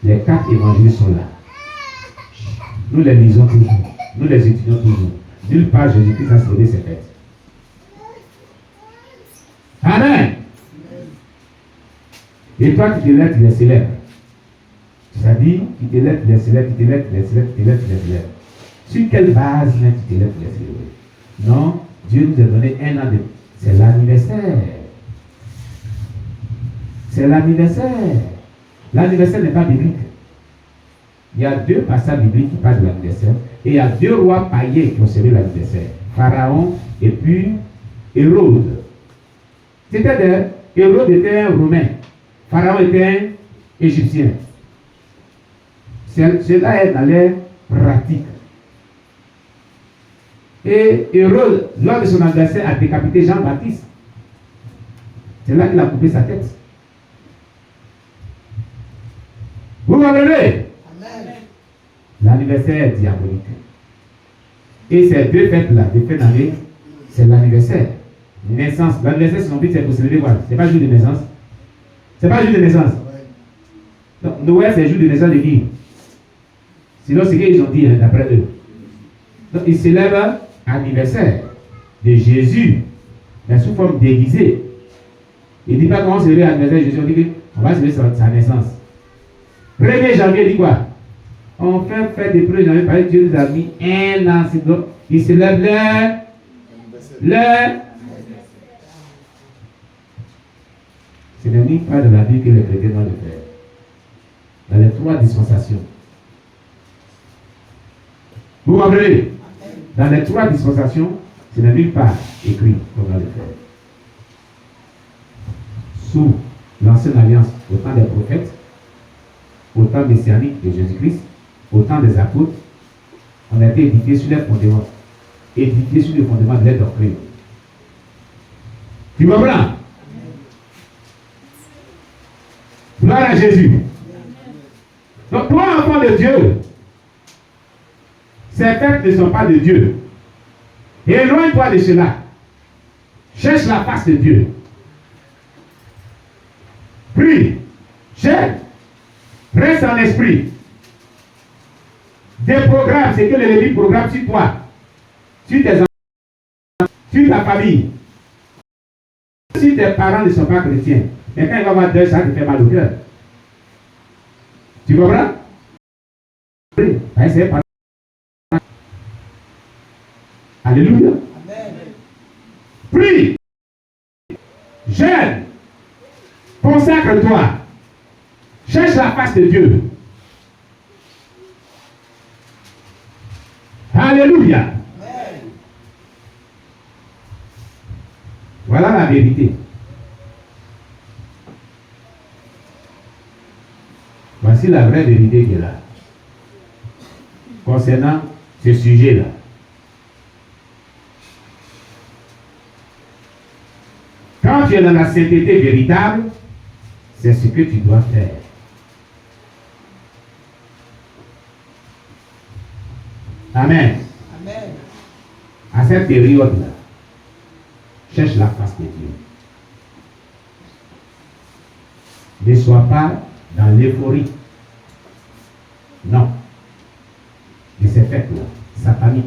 Les 4 évangiles sont là. Nous les lisons toujours. Nous les étudions toujours. Nulle part Jésus-Christ a célébré ses fêtes. Amen. Et toi qui te lèves, tu les célèbres. C'est-à-dire, tu te lèves, tu les célèbres, tu te lèves, tu les célèbres, tu te lèves, tu les célèbres. Sur quelle base tu te lèves, tu les célèbres? Non, Dieu nous a donné un an de... C'est l'anniversaire. C'est l'anniversaire. L'anniversaire n'est pas biblique. Il y a 2 passages bibliques qui parlent de l'anniversaire. Et il y a 2 rois païens qui ont célébré l'anniversaire. Pharaon et puis Hérode. Hérode était un Romain. Pharaon était un Égyptien. Cela est dans l'air pratique. Et Hérode, lors de son anniversaire, a décapité Jean-Baptiste. C'est là qu'il a coupé sa tête. Vous comprenez? L'anniversaire est diabolique. Et ces 2 fêtes-là, des fêtes d'année, c'est l'anniversaire. Naissance. L'anniversaire, c'est non plus, c'est pour célébrer quoi? C'est pas le jour de naissance. C'est pas le jour de naissance. Donc, Noël, c'est le jour de naissance de qui? Sinon, c'est ce qu'ils ont dit, hein, d'après eux. Donc, ils célèbrent l'anniversaire de Jésus, mais sous forme déguisée. Il ne dit pas comment célébrer l'anniversaire de Jésus, on dit qu'on va célébrer sa naissance. 1er janvier, il dit quoi? On fait fête des 1er janvier, parce que Dieu nous a mis un an, donc il célèbre ce n'est ni pas de la vie que les chrétiens doivent le faire. Dans les 3 dispensations. Vous comprenez? Dans les 3 dispensations, ce n'est nulle part écrit qu'on doit le faire. Sous l'ancienne alliance, au temps des prophètes, au temps messianique de Jésus-Christ, au temps des apôtres, on a été édifié sur les fondements. Édifié sur les fondements de la doctrine. Tu comprends? Gloire à Jésus. Donc, toi, enfant de Dieu, ces fêtes ne sont pas de Dieu. Éloigne-toi de cela. Cherche la face de Dieu. Prie. Cherche. Reste en esprit. Des programmes, c'est que le Lévi programme sur toi, sur tes enfants, sur ta famille. Si tes parents ne sont pas chrétiens, mais quand il va avoir 2, ça te fait mal au cœur. Tu comprends? Alléluia. Amen. Prie. Jeûne. Consacre-toi. Cherche la face de Dieu. Alléluia. Amen. Voilà la vérité. Voici la vraie vérité qui est là. Concernant ce sujet-là. Quand tu es dans la sainteté véritable, c'est ce que tu dois faire. Amen. Amen. À cette période-là, cherche la face de Dieu. Ne sois pas dans l'euphorie. Non. De ces fêtes-là, sataniques,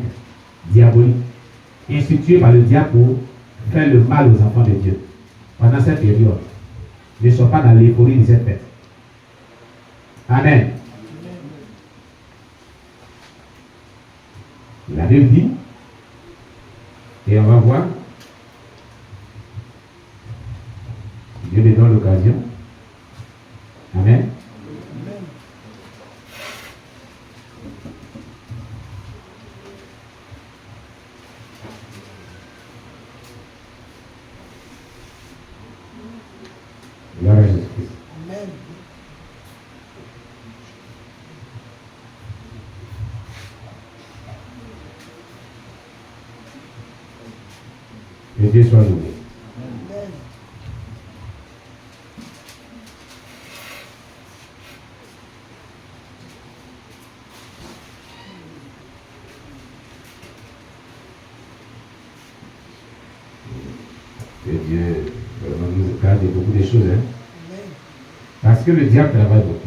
diaboliques, instituées par le diable pour faire le mal aux enfants de Dieu. Pendant cette période, ne sois pas dans l'euphorie de cette fête. Amen. La Bible dit, et on va voir, Dieu me donne l'occasion. Amen. Gloire à Jésus-Christ. Amen. Que Dieu soit loué. Amen. Que Dieu vraiment nous garde beaucoup de choses. Hein? Parce que le diable travaille beaucoup.